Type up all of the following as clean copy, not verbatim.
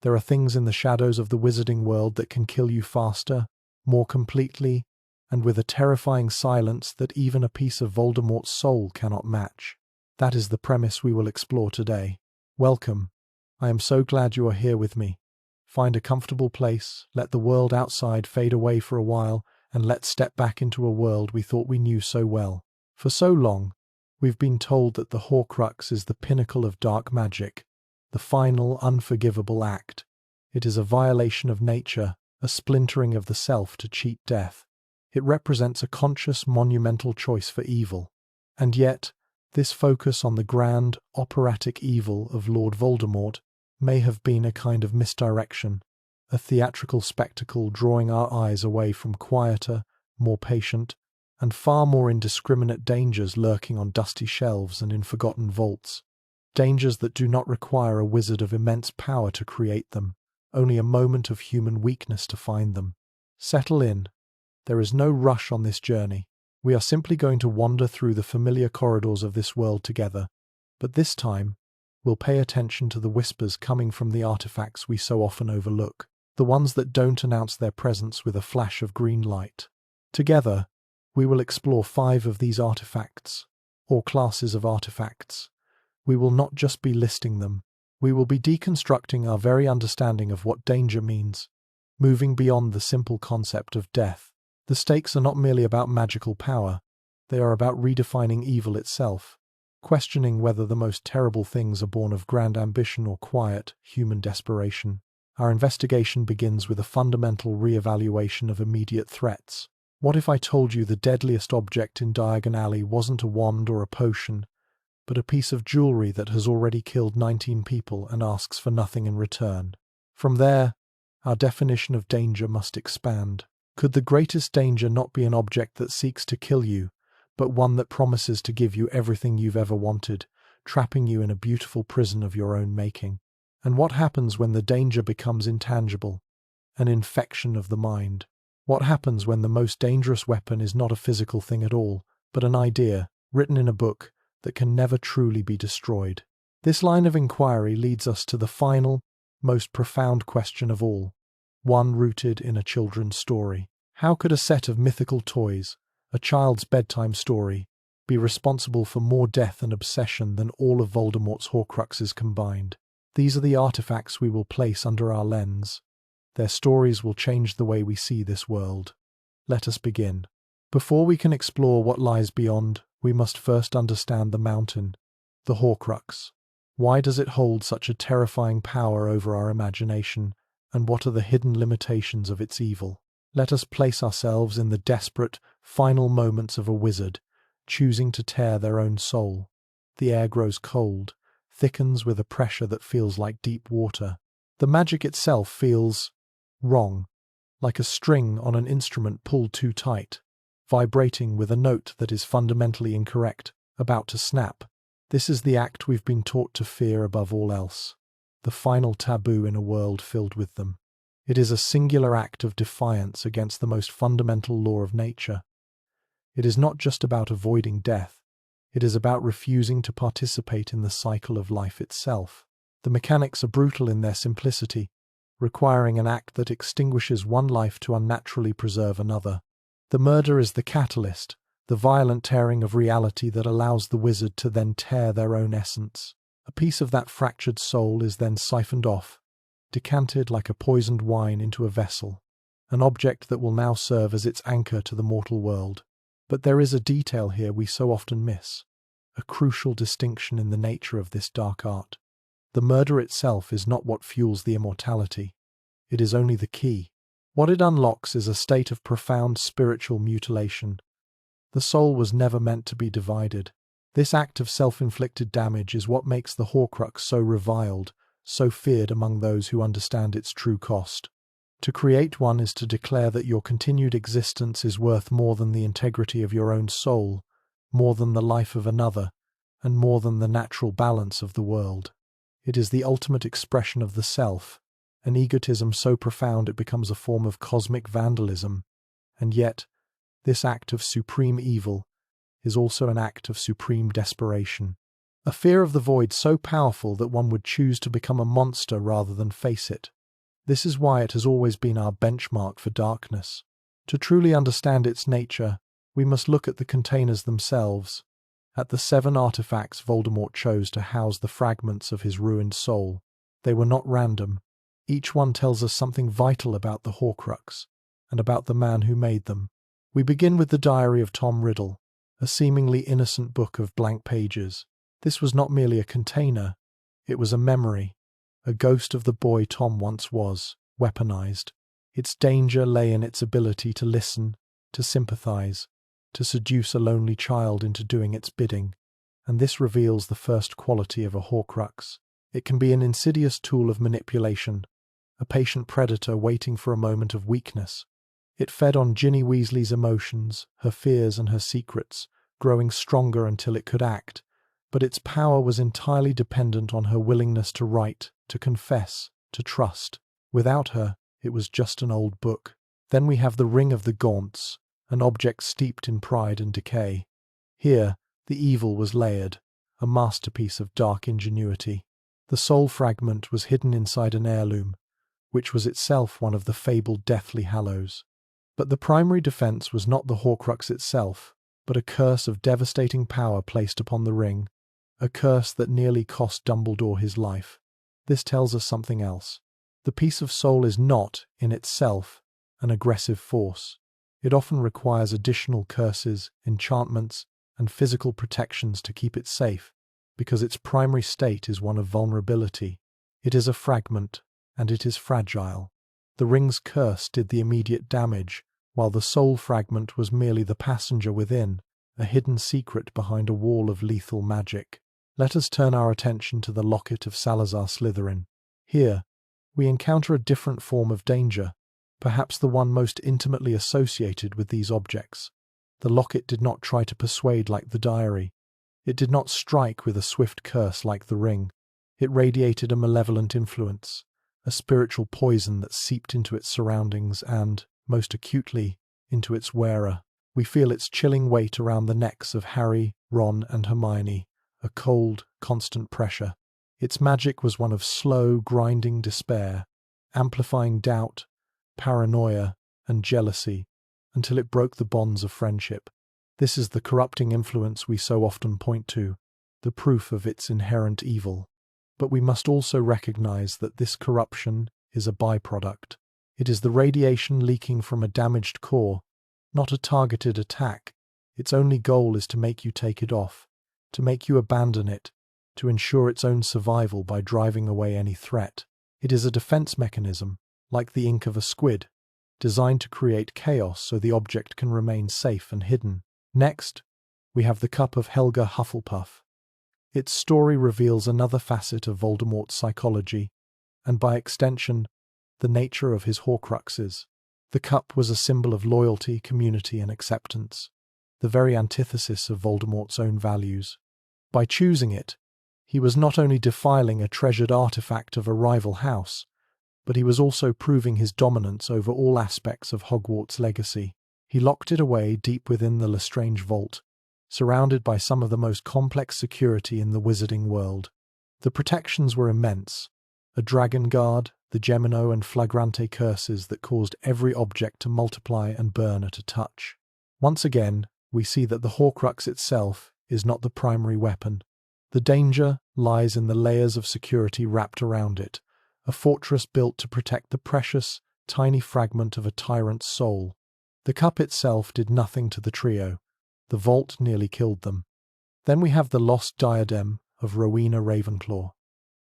There are things in the shadows of the wizarding world that can kill you faster, more completely, and with a terrifying silence that even a piece of Voldemort's soul cannot match. That is the premise we will explore today. Welcome. I am so glad you are here with me. Find a comfortable place, let the world outside fade away for a while, and let's step back into a world we thought we knew so well. For so long, we've been told that the Horcrux is the pinnacle of dark magic, the final, unforgivable act. It is a violation of nature, a splintering of the self to cheat death. It represents a conscious, monumental choice for evil. And yet, this focus on the grand, operatic evil of Lord Voldemort may have been a kind of misdirection, a theatrical spectacle drawing our eyes away from quieter, more patient, and far more indiscriminate dangers lurking on dusty shelves and in forgotten vaults. Dangers that do not require a wizard of immense power to create them, only a moment of human weakness to find them. Settle in. There is no rush on this journey. We are simply going to wander through the familiar corridors of this world together, but this time, we'll pay attention to the whispers coming from the artifacts we so often overlook, the ones that don't announce their presence with a flash of green light. Together, we will explore 5 of these artifacts, or classes of artifacts. We will not just be listing them, we will be deconstructing our very understanding of what danger means, moving beyond the simple concept of death. The stakes are not merely about magical power, they are about redefining evil itself, questioning whether the most terrible things are born of grand ambition or quiet, human desperation. Our investigation begins with a fundamental re-evaluation of immediate threats. What if I told you the deadliest object in Diagon Alley wasn't a wand or a potion, but a piece of jewelry that has already killed 19 people and asks for nothing in return? From there, our definition of danger must expand. Could the greatest danger not be an object that seeks to kill you, but one that promises to give you everything you've ever wanted, trapping you in a beautiful prison of your own making? And what happens when the danger becomes intangible, an infection of the mind? What happens when the most dangerous weapon is not a physical thing at all, but an idea, written in a book, that can never truly be destroyed? This line of inquiry leads us to the final, most profound question of all, one rooted in a children's story. How could a set of mythical toys, a child's bedtime story, be responsible for more death and obsession than all of Voldemort's Horcruxes combined? These are the artifacts we will place under our lens. Their stories will change the way we see this world. Let us begin. Before we can explore what lies beyond, we must first understand the mountain, the Horcrux. Why does it hold such a terrifying power over our imagination, and what are the hidden limitations of its evil? Let us place ourselves in the desperate, final moments of a wizard, choosing to tear their own soul. The air grows cold, thickens with a pressure that feels like deep water. The magic itself feels wrong, like a string on an instrument pulled too tight, vibrating with a note that is fundamentally incorrect, about to snap. This is the act we've been taught to fear above all else, the final taboo in a world filled with them. It is a singular act of defiance against the most fundamental law of nature. It is not just about avoiding death, it is about refusing to participate in the cycle of life itself. The mechanics are brutal in their simplicity, requiring an act that extinguishes one life to unnaturally preserve another. The murder is the catalyst, the violent tearing of reality that allows the wizard to then tear their own essence. A piece of that fractured soul is then siphoned off, decanted like a poisoned wine into a vessel, an object that will now serve as its anchor to the mortal world. But there is a detail here we so often miss, a crucial distinction in the nature of this dark art. The murder itself is not what fuels the immortality, it is only the key. What it unlocks is a state of profound spiritual mutilation. The soul was never meant to be divided. This act of self-inflicted damage is what makes the Horcrux so reviled, so feared among those who understand its true cost. To create one is to declare that your continued existence is worth more than the integrity of your own soul, more than the life of another, and more than the natural balance of the world. It is the ultimate expression of the self, an egotism so profound it becomes a form of cosmic vandalism. And yet, this act of supreme evil is also an act of supreme desperation. A fear of the void so powerful that one would choose to become a monster rather than face it. This is why it has always been our benchmark for darkness. To truly understand its nature, we must look at the containers themselves, at the 7 artifacts Voldemort chose to house the fragments of his ruined soul. They were not random. Each one tells us something vital about the Horcrux, and about the man who made them. We begin with the Diary of Tom Riddle, a seemingly innocent book of blank pages. This was not merely a container, it was a memory, a ghost of the boy Tom once was, weaponized. Its danger lay in its ability to listen, to sympathize, to seduce a lonely child into doing its bidding. And this reveals the first quality of a Horcrux. It can be an insidious tool of manipulation, a patient predator waiting for a moment of weakness. It fed on Ginny Weasley's emotions, her fears and her secrets, growing stronger until it could act. But its power was entirely dependent on her willingness to write, to confess, to trust. Without her, it was just an old book. Then we have the Ring of the Gaunts, an object steeped in pride and decay. Here, the evil was layered, a masterpiece of dark ingenuity. The soul fragment was hidden inside an heirloom, which was itself one of the fabled deathly hallows. But the primary defense was not the Horcrux itself, but a curse of devastating power placed upon the ring, a curse that nearly cost Dumbledore his life. This tells us something else. The piece of soul is not, in itself, an aggressive force. It often requires additional curses, enchantments, and physical protections to keep it safe, because its primary state is one of vulnerability. It is a fragment, and it is fragile. The ring's curse did the immediate damage, while the soul fragment was merely the passenger within, a hidden secret behind a wall of lethal magic. Let us turn our attention to the locket of Salazar Slytherin. Here, we encounter a different form of danger, perhaps the one most intimately associated with these objects. The locket did not try to persuade like the diary. It did not strike with a swift curse like the ring. It radiated a malevolent influence, a spiritual poison that seeped into its surroundings and, most acutely, into its wearer. We feel its chilling weight around the necks of Harry, Ron, and Hermione, a cold, constant pressure. Its magic was one of slow, grinding despair, amplifying doubt, paranoia, and jealousy, until it broke the bonds of friendship. This is the corrupting influence we so often point to, the proof of its inherent evil. But we must also recognize that this corruption is a byproduct. It is the radiation leaking from a damaged core, not a targeted attack. Its only goal is to make you take it off, to make you abandon it, to ensure its own survival by driving away any threat. It is a defense mechanism, like the ink of a squid, designed to create chaos so the object can remain safe and hidden. Next, we have the Cup of Helga Hufflepuff. Its story reveals another facet of Voldemort's psychology, and by extension, the nature of his Horcruxes. The cup was a symbol of loyalty, community, and acceptance, the very antithesis of Voldemort's own values. By choosing it, he was not only defiling a treasured artifact of a rival house, but he was also proving his dominance over all aspects of Hogwarts' legacy. He locked it away deep within the Lestrange vault, surrounded by some of the most complex security in the wizarding world. The protections were immense, a dragon guard, the Gemino and Flagrante curses that caused every object to multiply and burn at a touch. Once again, we see that the Horcrux itself is not the primary weapon. The danger lies in the layers of security wrapped around it, a fortress built to protect the precious, tiny fragment of a tyrant's soul. The cup itself did nothing to the trio. The vault nearly killed them. Then we have the lost diadem of Rowena Ravenclaw,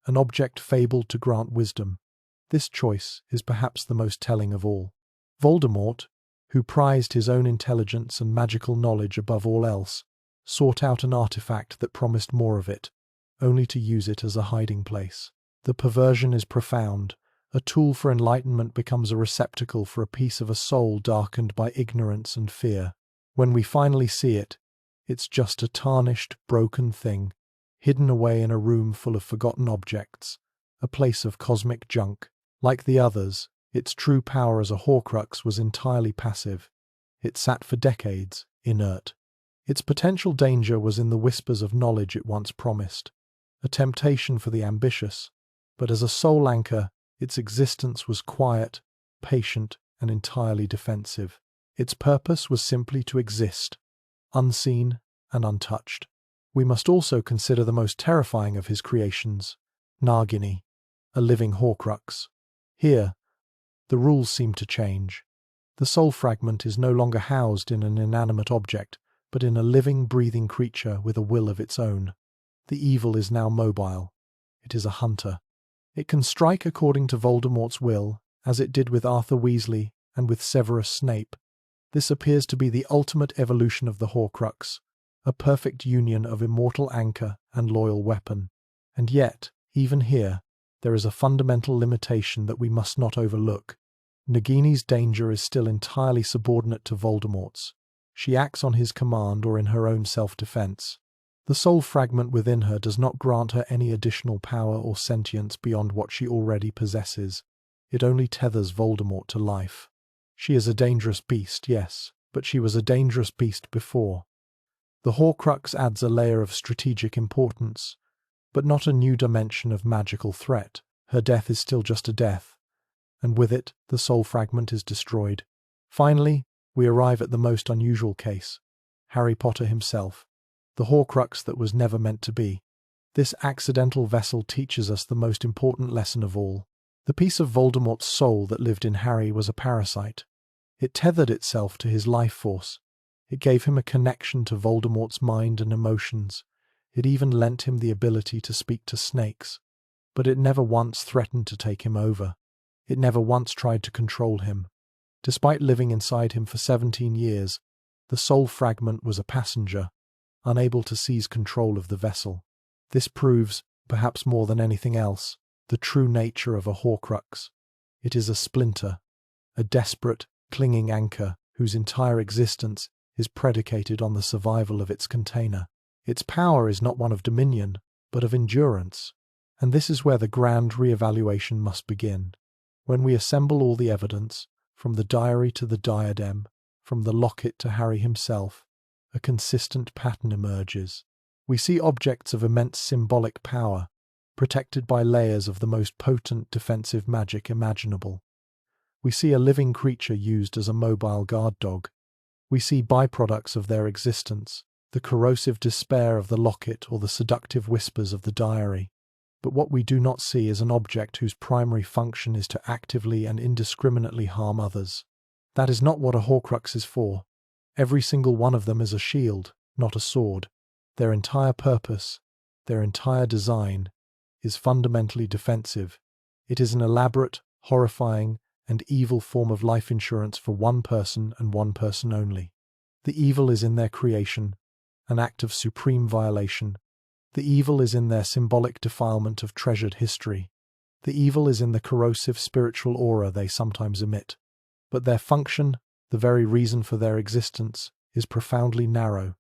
an object fabled to grant wisdom. This choice is perhaps the most telling of all. Voldemort, who prized his own intelligence and magical knowledge above all else, sought out an artifact that promised more of it, only to use it as a hiding place. The perversion is profound. A tool for enlightenment becomes a receptacle for a piece of a soul darkened by ignorance and fear. When we finally see it, it's just a tarnished, broken thing, hidden away in a room full of forgotten objects, a place of cosmic junk. Like the others, its true power as a Horcrux was entirely passive. It sat for decades, inert, Its potential danger was in the whispers of knowledge it once promised, a temptation for the ambitious, but as a soul anchor, its existence was quiet, patient, and entirely defensive. Its purpose was simply to exist, unseen and untouched. We must also consider the most terrifying of his creations, Nagini, a living Horcrux. Here, the rules seem to change. The soul fragment is no longer housed in an inanimate object, but in a living, breathing creature with a will of its own. The evil is now mobile. It is a hunter. It can strike according to Voldemort's will, as it did with Arthur Weasley and with Severus Snape. This appears to be the ultimate evolution of the Horcrux, a perfect union of immortal anchor and loyal weapon. And yet, even here, there is a fundamental limitation that we must not overlook. Nagini's danger is still entirely subordinate to Voldemort's. She acts on his command or in her own self-defense. The soul fragment within her does not grant her any additional power or sentience beyond what she already possesses. It only tethers Voldemort to life. She is a dangerous beast, yes, but she was a dangerous beast before. The Horcrux adds a layer of strategic importance, but not a new dimension of magical threat. Her death is still just a death, and with it, the soul fragment is destroyed. Finally, we arrive at the most unusual case, Harry Potter himself, the Horcrux that was never meant to be. This accidental vessel teaches us the most important lesson of all. The piece of Voldemort's soul that lived in Harry was a parasite. It tethered itself to his life force. It gave him a connection to Voldemort's mind and emotions. It even lent him the ability to speak to snakes. But it never once threatened to take him over. It never once tried to control him. Despite living inside him for 17 years, the soul fragment was a passenger, unable to seize control of the vessel. This proves, perhaps more than anything else, the true nature of a Horcrux. It is a splinter, a desperate, clinging anchor whose entire existence is predicated on the survival of its container. Its power is not one of dominion, but of endurance. And this is where the grand re-evaluation must begin. When we assemble all the evidence, from the diary to the diadem, from the locket to Harry himself, a consistent pattern emerges. We see objects of immense symbolic power, protected by layers of the most potent defensive magic imaginable. We see a living creature used as a mobile guard dog. We see byproducts of their existence, the corrosive despair of the locket or the seductive whispers of the diary. But what we do not see is an object whose primary function is to actively and indiscriminately harm others. That is not what a Horcrux is for. Every single one of them is a shield, not a sword. Their entire purpose, their entire design, is fundamentally defensive. It is an elaborate, horrifying, and evil form of life insurance for one person and one person only. The evil is in their creation, an act of supreme violation. The evil is in their symbolic defilement of treasured history. The evil is in the corrosive spiritual aura they sometimes emit. But their function, the very reason for their existence, is profoundly narrow.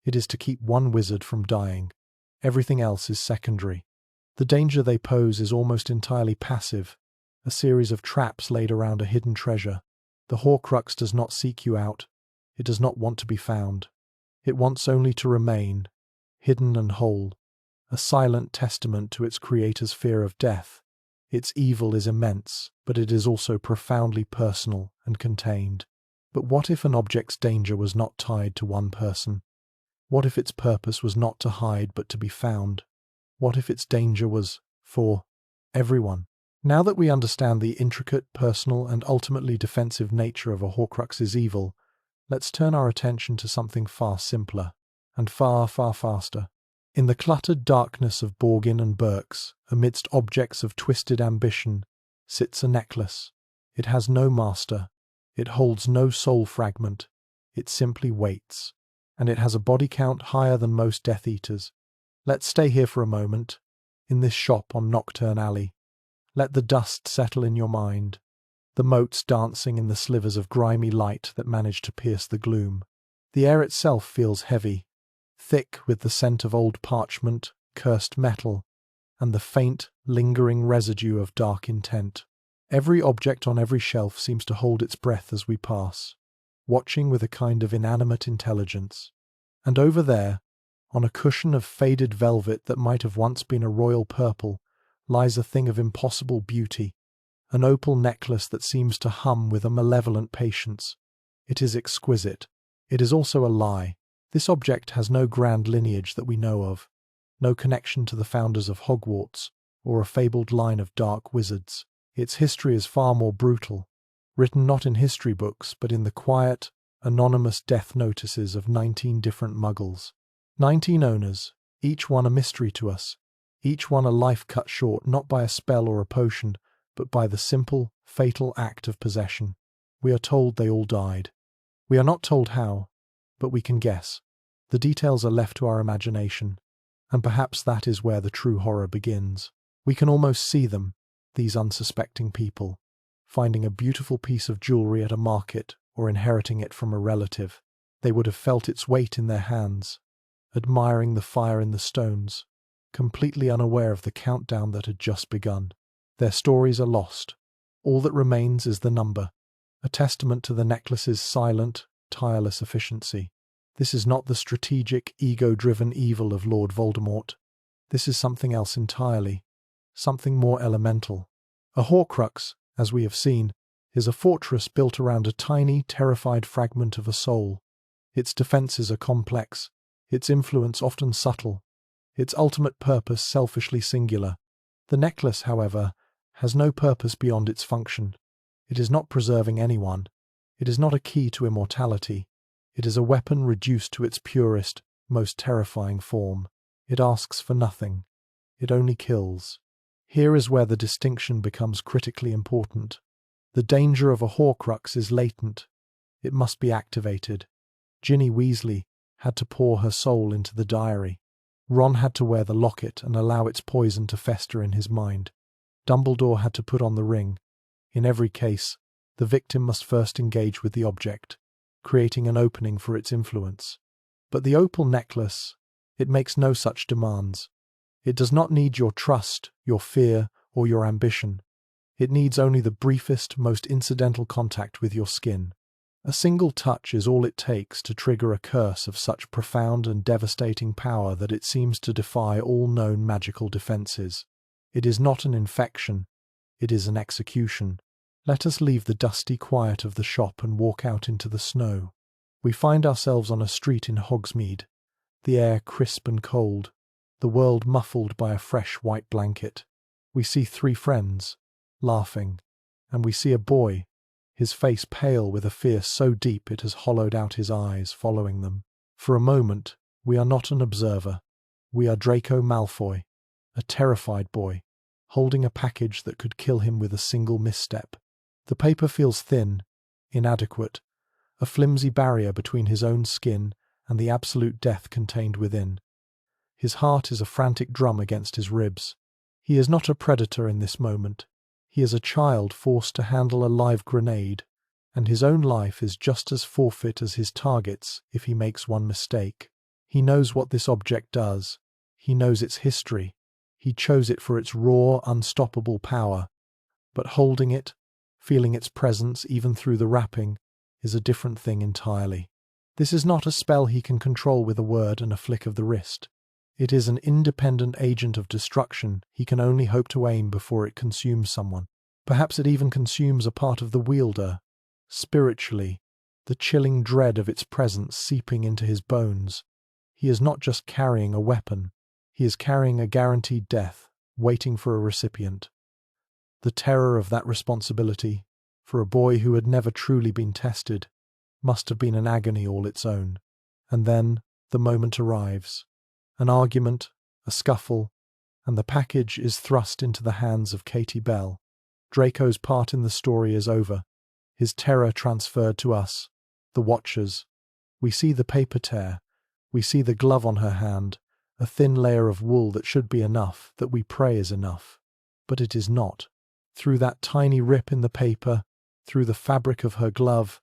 It is to keep one wizard from dying. Everything else is secondary. The danger they pose is almost entirely passive, a series of traps laid around a hidden treasure. The Horcrux does not seek you out. It does not want to be found. It wants only to remain, hidden and whole, a silent testament to its creator's fear of death. Its evil is immense, but it is also profoundly personal and contained. But what if an object's danger was not tied to one person? What if its purpose was not to hide but to be found? What if its danger was for everyone? Now that we understand the intricate, personal, and ultimately defensive nature of a Horcrux's evil, let's turn our attention to something far simpler, and far, far faster. In the cluttered darkness of Borgin and Berks, amidst objects of twisted ambition, sits a necklace. It has no master. It holds no soul fragment. It simply waits. And it has a body count higher than most Death Eaters. Let's stay here for a moment, in this shop on Nocturne Alley. Let the dust settle in your mind, the motes dancing in the slivers of grimy light that manage to pierce the gloom. The air itself feels heavy, thick with the scent of old parchment, cursed metal, and the faint, lingering residue of dark intent. Every object on every shelf seems to hold its breath as we pass, watching with a kind of inanimate intelligence. And over there, on a cushion of faded velvet that might have once been a royal purple, lies a thing of impossible beauty, an opal necklace that seems to hum with a malevolent patience. It is exquisite. It is also a lie. This object has no grand lineage that we know of, no connection to the founders of Hogwarts or a fabled line of dark wizards. Its history is far more brutal, written not in history books but in the quiet, anonymous death notices of 19 different muggles. 19 owners, each one a mystery to us, each one a life cut short not by a spell or a potion, but by the simple, fatal act of possession. We are told they all died. We are not told how, but we can guess. The details are left to our imagination, and perhaps that is where the true horror begins. We can almost see them, these unsuspecting people, finding a beautiful piece of jewelry at a market or inheriting it from a relative. They would have felt its weight in their hands, admiring the fire in the stones, completely unaware of the countdown that had just begun. Their stories are lost. All that remains is the number, a testament to the necklace's silent, tireless efficiency. This is not the strategic, ego-driven evil of Lord Voldemort. This is something else entirely, something more elemental. A Horcrux, as we have seen, is a fortress built around a tiny, terrified fragment of a soul. Its defenses are complex, its influence often subtle, its ultimate purpose selfishly singular. The necklace, however, has no purpose beyond its function. It is not preserving anyone. It is not a key to immortality. It is a weapon reduced to its purest, most terrifying form. It asks for nothing. It only kills. Here is where the distinction becomes critically important. The danger of a Horcrux is latent. It must be activated. Ginny Weasley had to pour her soul into the diary. Ron had to wear the locket and allow its poison to fester in his mind. Dumbledore had to put on the ring. In every case, the victim must first engage with the object, creating an opening for its influence. But the opal necklace, it makes no such demands. It does not need your trust, your fear, or your ambition. It needs only the briefest, most incidental contact with your skin. A single touch is all it takes to trigger a curse of such profound and devastating power that it seems to defy all known magical defenses. It is not an infection, it is an execution. Let us leave the dusty quiet of the shop and walk out into the snow. We find ourselves on a street in Hogsmeade, the air crisp and cold, the world muffled by a fresh white blanket. We see 3 friends, laughing, and we see a boy, his face pale with a fear so deep it has hollowed out his eyes, following them. For a moment, we are not an observer. We are Draco Malfoy, a terrified boy, holding a package that could kill him with a single misstep. The paper feels thin, inadequate, a flimsy barrier between his own skin and the absolute death contained within. His heart is a frantic drum against his ribs. He is not a predator in this moment. He is a child forced to handle a live grenade, and his own life is just as forfeit as his target's if he makes one mistake. He knows what this object does. He knows its history. He chose it for its raw, unstoppable power. But holding it, feeling its presence even through the wrapping, is a different thing entirely. This is not a spell he can control with a word and a flick of the wrist. It is an independent agent of destruction he can only hope to aim before it consumes someone. Perhaps it even consumes a part of the wielder. Spiritually, the chilling dread of its presence seeping into his bones. He is not just carrying a weapon. He is carrying a guaranteed death, waiting for a recipient. The terror of that responsibility, for a boy who had never truly been tested, must have been an agony all its own. And then the moment arrives. An argument, a scuffle, and the package is thrust into the hands of Katie Bell. Draco's part in the story is over, his terror transferred to us, the watchers. We see the paper tear, we see the glove on her hand, a thin layer of wool that should be enough, that we pray is enough. But it is not. Through that tiny rip in the paper, through the fabric of her glove,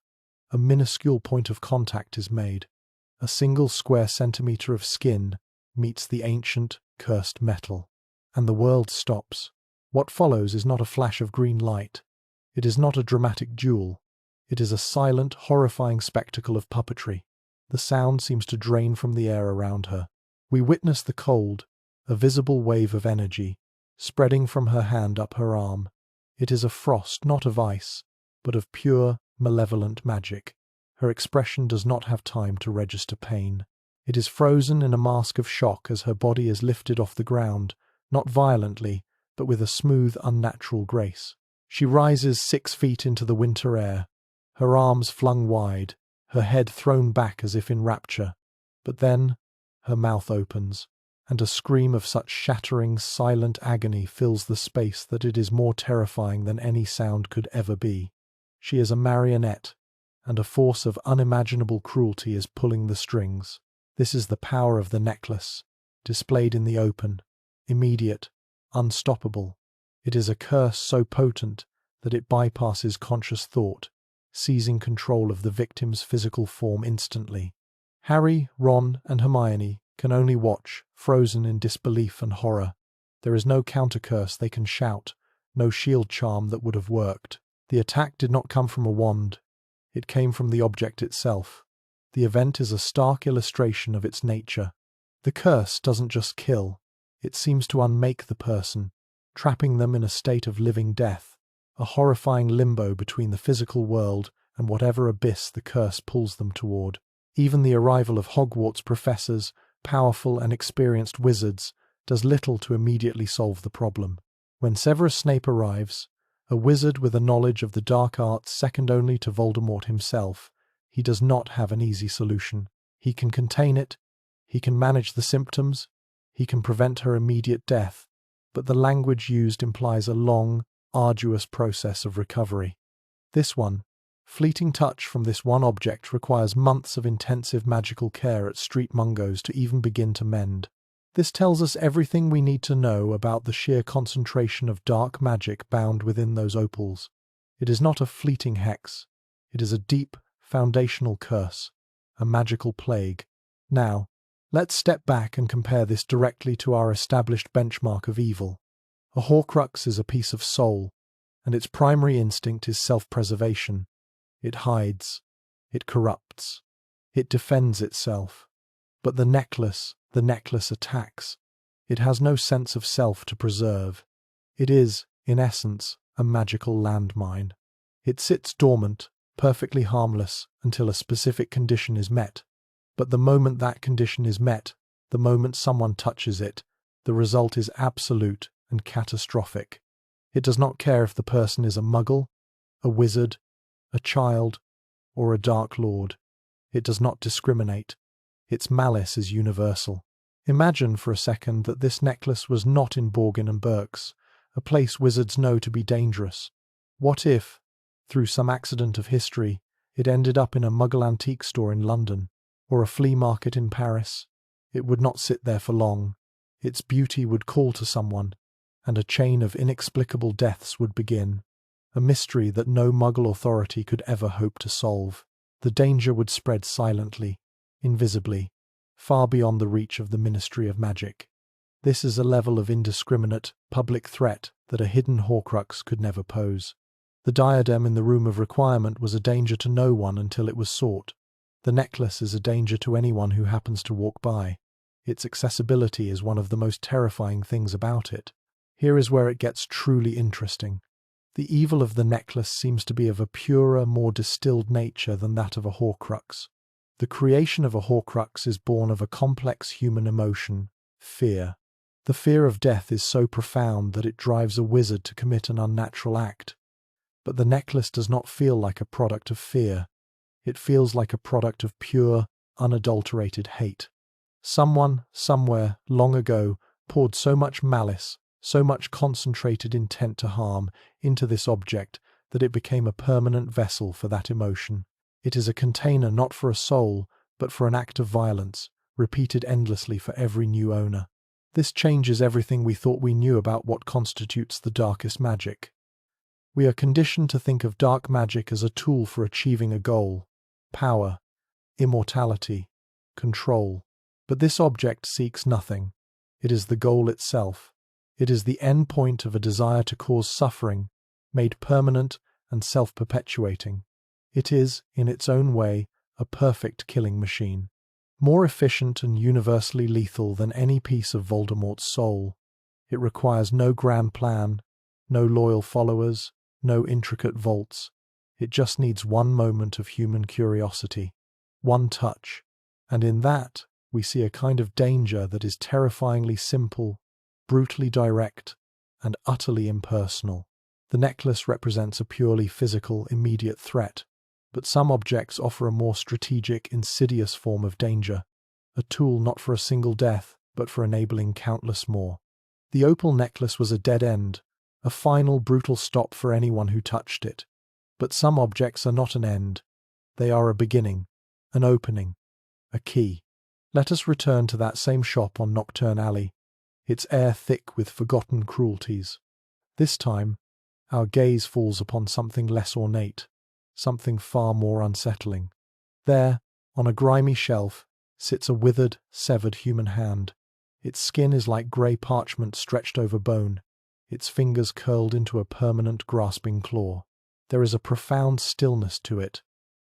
a minuscule point of contact is made. A single square centimetre of skin meets the ancient, cursed metal, and the world stops. What follows is not a flash of green light. It is not a dramatic duel. It is a silent, horrifying spectacle of puppetry. The sound seems to drain from the air around her. We witness the cold, a visible wave of energy, spreading from her hand up her arm. It is a frost, not of ice, but of pure, malevolent magic. Her expression does not have time to register pain. It is frozen in a mask of shock as her body is lifted off the ground, not violently, but with a smooth, unnatural grace. She rises 6 feet into the winter air, her arms flung wide, her head thrown back as if in rapture. But then her mouth opens, and a scream of such shattering, silent agony fills the space that it is more terrifying than any sound could ever be. She is a marionette, and a force of unimaginable cruelty is pulling the strings. This is the power of the necklace, displayed in the open, immediate, unstoppable. It is a curse so potent that it bypasses conscious thought, seizing control of the victim's physical form instantly. Harry, Ron, and Hermione can only watch, frozen in disbelief and horror. There is no counter-curse they can shout, no shield charm that would have worked. The attack did not come from a wand. It came from the object itself. The event is a stark illustration of its nature. The curse doesn't just kill, it seems to unmake the person, trapping them in a state of living death, a horrifying limbo between the physical world and whatever abyss the curse pulls them toward. Even the arrival of Hogwarts professors, powerful and experienced wizards, does little to immediately solve the problem. When Severus Snape arrives, a wizard with a knowledge of the dark arts second only to Voldemort himself, he does not have an easy solution. He can contain it, he can manage the symptoms, he can prevent her immediate death, but the language used implies a long, arduous process of recovery. This one, fleeting touch from this one object requires months of intensive magical care at Street Mungos to even begin to mend. This tells us everything we need to know about the sheer concentration of dark magic bound within those opals. It is not a fleeting hex. It is a deep, foundational curse, a magical plague. Now, let's step back and compare this directly to our established benchmark of evil. A Horcrux is a piece of soul, and its primary instinct is self-preservation. It hides, it corrupts, it defends itself. But the necklace attacks. It has no sense of self to preserve. It is, in essence, a magical landmine. It sits dormant, perfectly harmless, until a specific condition is met. But the moment that condition is met, the moment someone touches it, the result is absolute and catastrophic. It does not care if the person is a muggle, a wizard, a child, or a dark lord. It does not discriminate. Its malice is universal. Imagine for a second that this necklace was not in Borgin and Burke's, a place wizards know to be dangerous. What if, through some accident of history, it ended up in a Muggle antique store in London, or a flea market in Paris? It would not sit there for long. Its beauty would call to someone, and a chain of inexplicable deaths would begin, a mystery that no Muggle authority could ever hope to solve. The danger would spread silently, invisibly, far beyond the reach of the Ministry of Magic. This is a level of indiscriminate, public threat that a hidden Horcrux could never pose. The diadem in the Room of Requirement was a danger to no one until it was sought. The necklace is a danger to anyone who happens to walk by. Its accessibility is one of the most terrifying things about it. Here is where it gets truly interesting. The evil of the necklace seems to be of a purer, more distilled nature than that of a Horcrux. The creation of a Horcrux is born of a complex human emotion, fear. The fear of death is so profound that it drives a wizard to commit an unnatural act. But the necklace does not feel like a product of fear. It feels like a product of pure, unadulterated hate. Someone, somewhere, long ago, poured so much malice, so much concentrated intent to harm, into this object that it became a permanent vessel for that emotion. It is a container not for a soul, but for an act of violence, repeated endlessly for every new owner. This changes everything we thought we knew about what constitutes the darkest magic. We are conditioned to think of dark magic as a tool for achieving a goal: power, immortality, control. But this object seeks nothing. It is the goal itself. It is the end point of a desire to cause suffering, made permanent and self-perpetuating. It is, in its own way, a perfect killing machine. More efficient and universally lethal than any piece of Voldemort's soul. It requires no grand plan, no loyal followers, no intricate vaults. It just needs one moment of human curiosity, one touch, and in that we see a kind of danger that is terrifyingly simple, brutally direct, and utterly impersonal. The necklace represents a purely physical, immediate threat, but some objects offer a more strategic, insidious form of danger, a tool not for a single death, but for enabling countless more. The opal necklace was a dead end, a final brutal stop for anyone who touched it. But some objects are not an end. They are a beginning, an opening, a key. Let us return to that same shop on Nocturne Alley, its air thick with forgotten cruelties. This time, our gaze falls upon something less ornate, something far more unsettling. There, on a grimy shelf, sits a withered, severed human hand. Its skin is like grey parchment stretched over bone, its fingers curled into a permanent grasping claw. There is a profound stillness to it,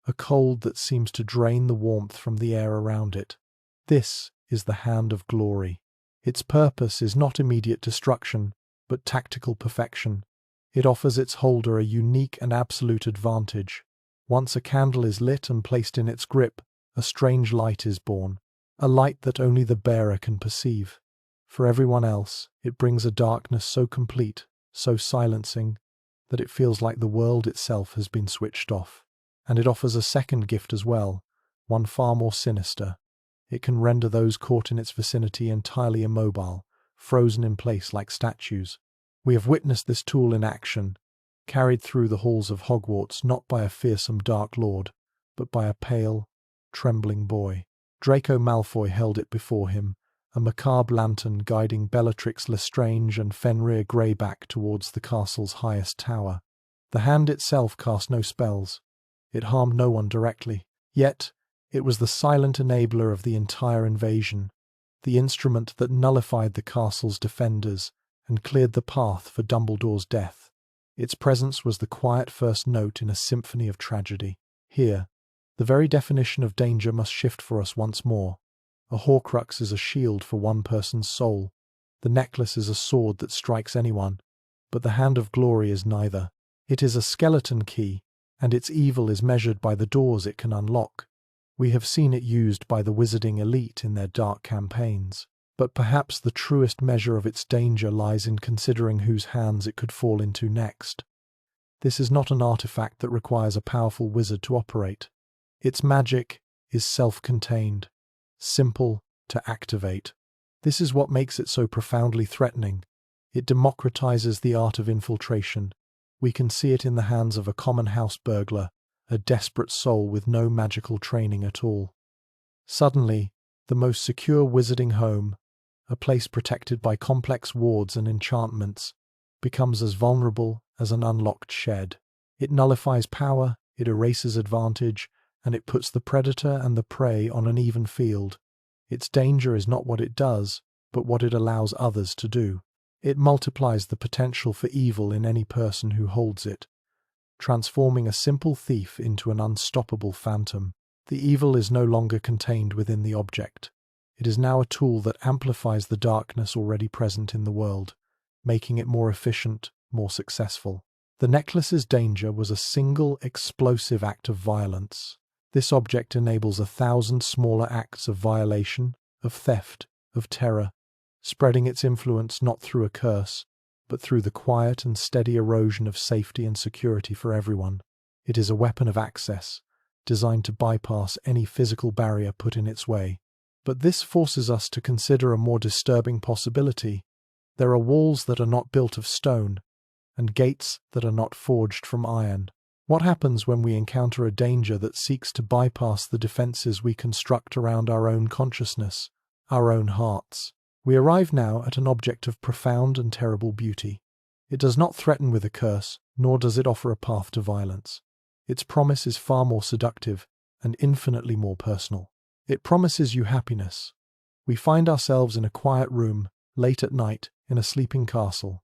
a cold that seems to drain the warmth from the air around it. This is the hand of glory. Its purpose is not immediate destruction, but tactical perfection. It offers its holder a unique and absolute advantage. Once a candle is lit and placed in its grip, a strange light is born, a light that only the bearer can perceive. For everyone else, it brings a darkness so complete, so silencing, that it feels like the world itself has been switched off. And it offers a second gift as well, one far more sinister. It can render those caught in its vicinity entirely immobile, frozen in place like statues. We have witnessed this tool in action, carried through the halls of Hogwarts not by a fearsome Dark Lord, but by a pale, trembling boy. Draco Malfoy held it before him, a macabre lantern guiding Bellatrix Lestrange and Fenrir Greyback towards the castle's highest tower. The hand itself cast no spells. It harmed no one directly. Yet, it was the silent enabler of the entire invasion, the instrument that nullified the castle's defenders and cleared the path for Dumbledore's death. Its presence was the quiet first note in a symphony of tragedy. Here, the very definition of danger must shift for us once more. A Horcrux is a shield for one person's soul. The necklace is a sword that strikes anyone, but the hand of glory is neither. It is a skeleton key, and its evil is measured by the doors it can unlock. We have seen it used by the wizarding elite in their dark campaigns, but perhaps the truest measure of its danger lies in considering whose hands it could fall into next. This is not an artifact that requires a powerful wizard to operate. Its magic is self-contained, simple to activate. This is what makes it so profoundly threatening. It democratizes the art of infiltration. We can see it in the hands of a common house burglar, a desperate soul with no magical training at all. Suddenly, the most secure wizarding home, a place protected by complex wards and enchantments, becomes as vulnerable as an unlocked shed. It nullifies power, it erases advantage, and it puts the predator and the prey on an even field. Its danger is not what it does, but what it allows others to do. It multiplies the potential for evil in any person who holds it, transforming a simple thief into an unstoppable phantom. The evil is no longer contained within the object. It is now a tool that amplifies the darkness already present in the world, making it more efficient, more successful. The necklace's danger was a single explosive act of violence. This object enables 1,000 smaller acts of violation, of theft, of terror, spreading its influence not through a curse, but through the quiet and steady erosion of safety and security for everyone. It is a weapon of access, designed to bypass any physical barrier put in its way. But this forces us to consider a more disturbing possibility. There are walls that are not built of stone, and gates that are not forged from iron. What happens when we encounter a danger that seeks to bypass the defenses we construct around our own consciousness, our own hearts? We arrive now at an object of profound and terrible beauty. It does not threaten with a curse, nor does it offer a path to violence. Its promise is far more seductive and infinitely more personal. It promises you happiness. We find ourselves in a quiet room, late at night, in a sleeping castle,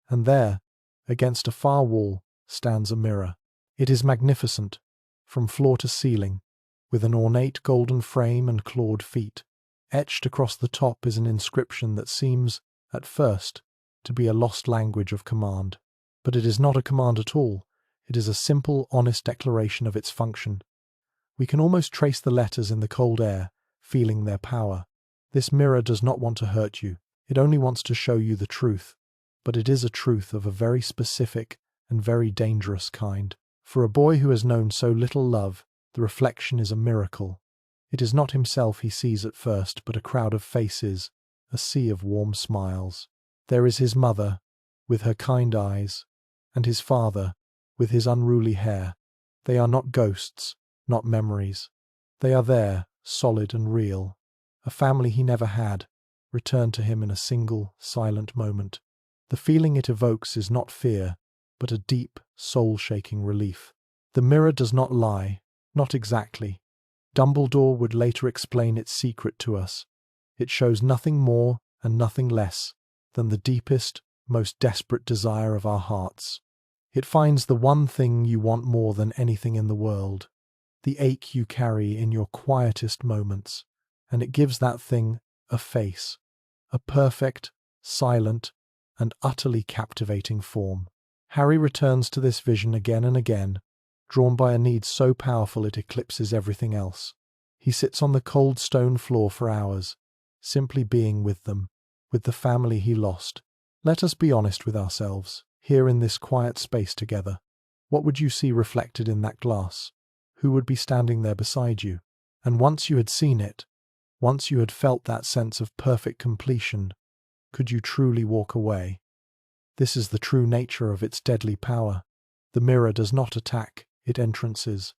and there, against a far wall, stands a mirror. It is magnificent, from floor to ceiling, with an ornate golden frame and clawed feet. Etched across the top is an inscription that seems, at first, to be a lost language of command. But it is not a command at all. It is a simple, honest declaration of its function. We can almost trace the letters in the cold air, feeling their power. This mirror does not want to hurt you. It only wants to show you the truth. But it is a truth of a very specific and very dangerous kind. For a boy who has known so little love, the reflection is a miracle. It is not himself he sees at first, but a crowd of faces, a sea of warm smiles. There is his mother, with her kind eyes, and his father, with his unruly hair. They are not ghosts, not memories. They are there, solid and real. A family he never had, returned to him in a single, silent moment. The feeling it evokes is not fear, but a deep, soul-shaking relief. The mirror does not lie, not exactly. Dumbledore would later explain its secret to us. It shows nothing more and nothing less than the deepest, most desperate desire of our hearts. It finds the one thing you want more than anything in the world, the ache you carry in your quietest moments, and it gives that thing a face, a perfect, silent, and utterly captivating form. Harry returns to this vision again and again, drawn by a need so powerful it eclipses everything else. He sits on the cold stone floor for hours, simply being with them, with the family he lost. Let us be honest with ourselves, here in this quiet space together. What would you see reflected in that glass? Who would be standing there beside you? And once you had seen it, once you had felt that sense of perfect completion, could you truly walk away? This is the true nature of its deadly power. The mirror does not attack, it entrances.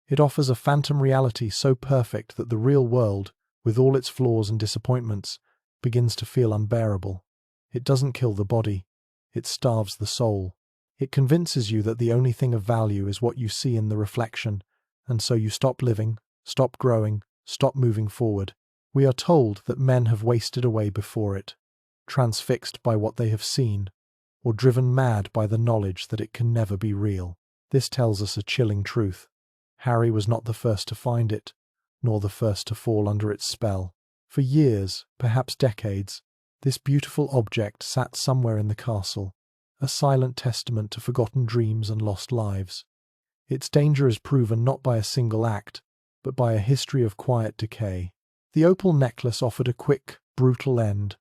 It offers a phantom reality so perfect that the real world, with all its flaws and disappointments, begins to feel unbearable. It doesn't kill the body, it starves the soul. It convinces you that the only thing of value is what you see in the reflection, and so you stop living, stop growing, stop moving forward. We are told that men have wasted away before it, transfixed by what they have seen, or driven mad by the knowledge that it can never be real. This tells us a chilling truth. Harry was not the first to find it, nor the first to fall under its spell. For years, perhaps decades, this beautiful object sat somewhere in the castle, a silent testament to forgotten dreams and lost lives. Its danger is proven not by a single act, but by a history of quiet decay. The opal necklace offered a quick, brutal end.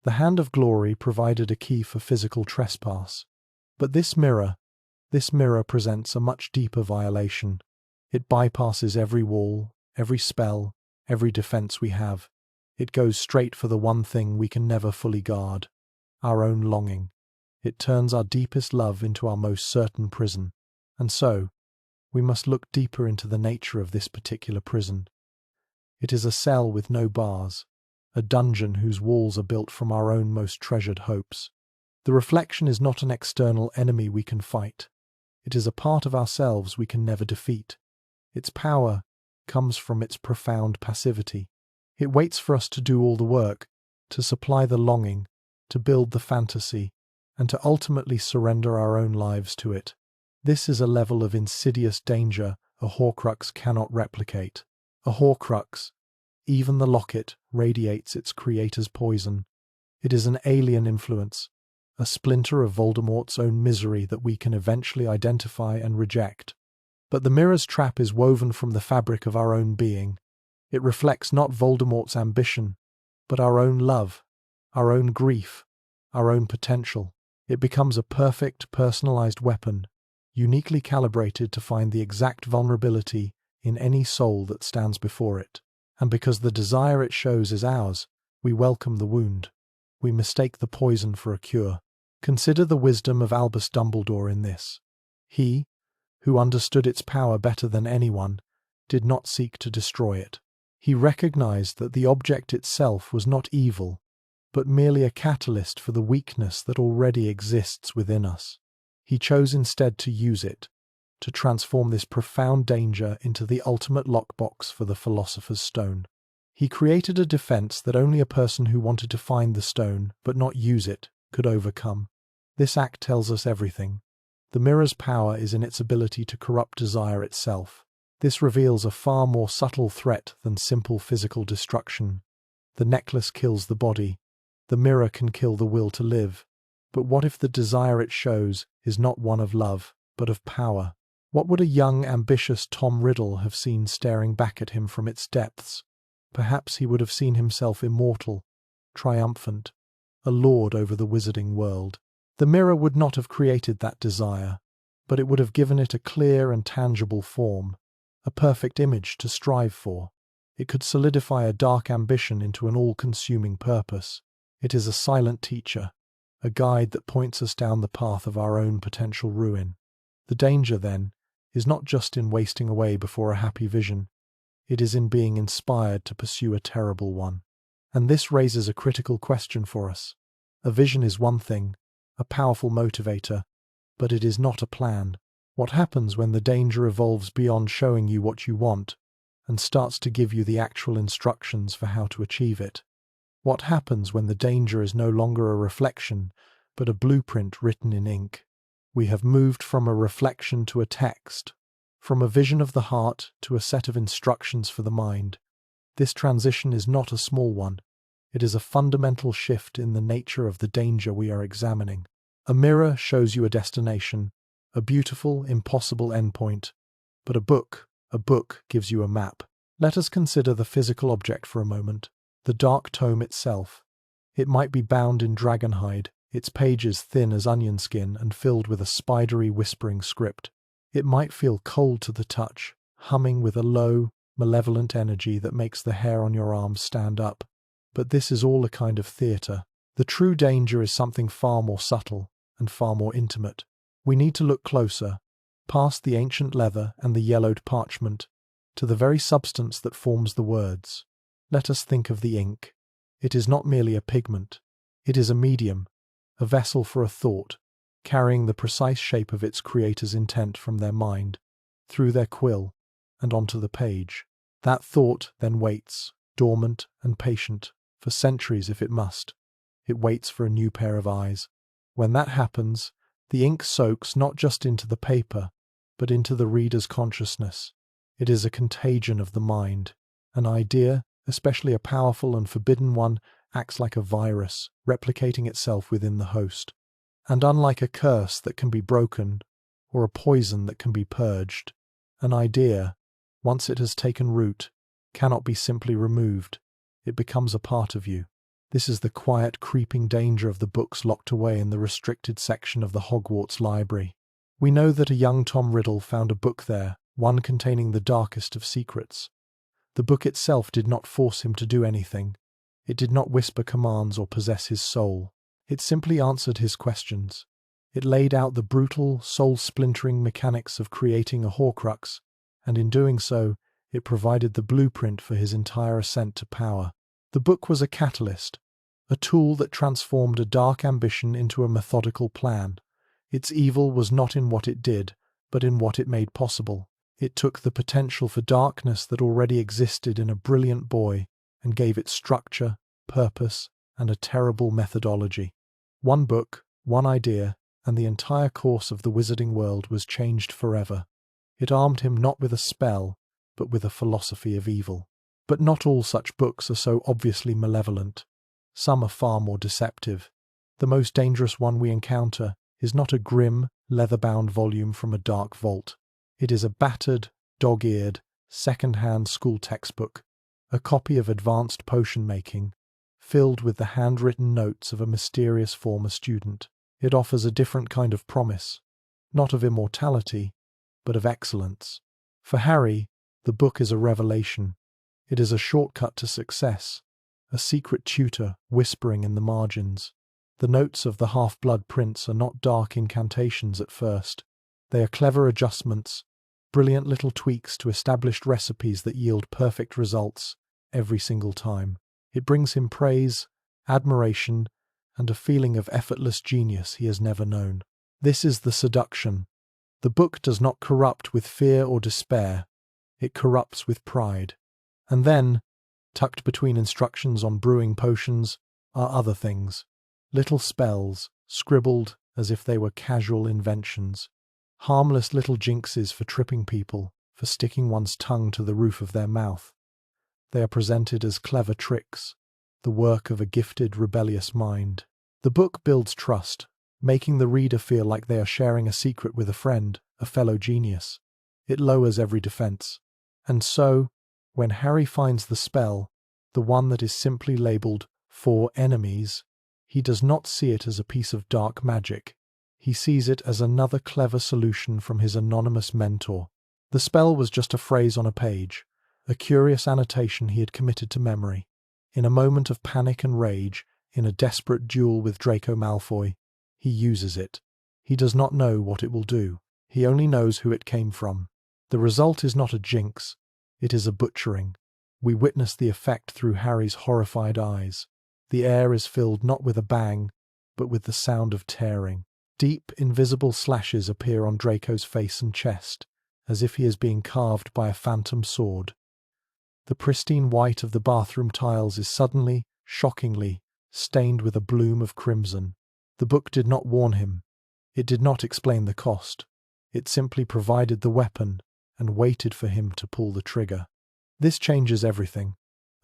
The hand of glory provided a key for physical trespass. But this mirror presents a much deeper violation. It bypasses every wall, every spell, every defense we have. It goes straight for the one thing we can never fully guard, our own longing. It turns our deepest love into our most certain prison. And so, we must look deeper into the nature of this particular prison. It is a cell with no bars, a dungeon whose walls are built from our own most treasured hopes. The reflection is not an external enemy we can fight. It is a part of ourselves we can never defeat. Its power comes from its profound passivity. It waits for us to do all the work, to supply the longing, to build the fantasy, and to ultimately surrender our own lives to it. This is a level of insidious danger a Horcrux cannot replicate. A Horcrux, even the locket, radiates its creator's poison. It is an alien influence, a splinter of Voldemort's own misery that we can eventually identify and reject. But the mirror's trap is woven from the fabric of our own being. It reflects not Voldemort's ambition, but our own love, our own grief, our own potential. It becomes a perfect, personalized weapon, uniquely calibrated to find the exact vulnerability in any soul that stands before it. And because the desire it shows is ours, we welcome the wound. We mistake the poison for a cure. Consider the wisdom of Albus Dumbledore in this. He, who understood its power better than anyone, did not seek to destroy it. He recognized that the object itself was not evil, but merely a catalyst for the weakness that already exists within us. He chose instead to use it, to transform this profound danger into the ultimate lockbox for the Philosopher's Stone. He created a defense that only a person who wanted to find the stone, but not use it, could overcome. This act tells us everything. The mirror's power is in its ability to corrupt desire itself. This reveals a far more subtle threat than simple physical destruction. The necklace kills the body. The mirror can kill the will to live. But what if the desire it shows is not one of love, but of power? What would a young, ambitious Tom Riddle have seen staring back at him from its depths? Perhaps he would have seen himself immortal, triumphant, a lord over the wizarding world. The mirror would not have created that desire, but it would have given it a clear and tangible form, a perfect image to strive for. It could solidify a dark ambition into an all-consuming purpose. It is a silent teacher, a guide that points us down the path of our own potential ruin. The danger, then, is not just in wasting away before a happy vision. It is in being inspired to pursue a terrible one. And this raises a critical question for us. A vision is one thing, a powerful motivator, but it is not a plan. What happens when the danger evolves beyond showing you what you want and starts to give you the actual instructions for how to achieve it? What happens when the danger is no longer a reflection, but a blueprint written in ink? We have moved from a reflection to a text, from a vision of the heart to a set of instructions for the mind. This transition is not a small one. It is a fundamental shift in the nature of the danger we are examining. A mirror shows you a destination, a beautiful, impossible endpoint, but a book gives you a map. Let us consider the physical object for a moment. The dark tome itself. It might be bound in dragonhide, its pages thin as onion skin and filled with a spidery whispering script. It might feel cold to the touch, humming with a low, malevolent energy that makes the hair on your arms stand up. But this is all a kind of theatre. The true danger is something far more subtle and far more intimate. We need to look closer, past the ancient leather and the yellowed parchment, to the very substance that forms the words. Let us think of the ink. It is not merely a pigment. It is a medium, a vessel for a thought, carrying the precise shape of its creator's intent from their mind, through their quill, and onto the page. That thought then waits, dormant and patient, for centuries if it must. It waits for a new pair of eyes. When that happens, the ink soaks not just into the paper, but into the reader's consciousness. It is a contagion of the mind. An idea, especially a powerful and forbidden one, acts like a virus, replicating itself within the host. And unlike a curse that can be broken, or a poison that can be purged, an idea, once it has taken root, cannot be simply removed. It becomes a part of you. This is the quiet, creeping danger of the books locked away in the restricted section of the Hogwarts library. We know that a young Tom Riddle found a book there, one containing the darkest of secrets. The book itself did not force him to do anything. It did not whisper commands or possess his soul. It simply answered his questions. It laid out the brutal, soul-splintering mechanics of creating a Horcrux, and in doing so, it provided the blueprint for his entire ascent to power. The book was a catalyst, a tool that transformed a dark ambition into a methodical plan. Its evil was not in what it did, but in what it made possible. It took the potential for darkness that already existed in a brilliant boy and gave it structure, purpose, and a terrible methodology. One book, one idea, and the entire course of the wizarding world was changed forever. It armed him not with a spell, but with a philosophy of evil. But not all such books are so obviously malevolent. Some are far more deceptive. The most dangerous one we encounter is not a grim, leather-bound volume from a dark vault. It is a battered, dog-eared, second-hand school textbook, a copy of advanced potion-making, filled with the handwritten notes of a mysterious former student. It offers a different kind of promise, not of immortality, but of excellence. For Harry, the book is a revelation. It is a shortcut to success, a secret tutor whispering in the margins. The notes of the half-blood prince are not dark incantations at first. They are clever adjustments, brilliant little tweaks to established recipes that yield perfect results every single time. It brings him praise, admiration, and a feeling of effortless genius he has never known. This is the seduction. The book does not corrupt with fear or despair. It corrupts with pride. And then, tucked between instructions on brewing potions, are other things. Little spells, scribbled as if they were casual inventions. Harmless little jinxes for tripping people, for sticking one's tongue to the roof of their mouth. They are presented as clever tricks, the work of a gifted, rebellious mind. The book builds trust, making the reader feel like they are sharing a secret with a friend, a fellow genius. It lowers every defense. And so, when Harry finds the spell, the one that is simply labeled "for enemies," he does not see it as a piece of dark magic. He sees it as another clever solution from his anonymous mentor. The spell was just a phrase on a page, a curious annotation he had committed to memory. In a moment of panic and rage, in a desperate duel with Draco Malfoy, he uses it. He does not know what it will do. He only knows who it came from. The result is not a jinx. It is a butchering. We witness the effect through Harry's horrified eyes. The air is filled not with a bang, but with the sound of tearing. Deep, invisible slashes appear on Draco's face and chest, as if he is being carved by a phantom sword. The pristine white of the bathroom tiles is suddenly, shockingly, stained with a bloom of crimson. The book did not warn him. It did not explain the cost. It simply provided the weapon and waited for him to pull the trigger. This changes everything.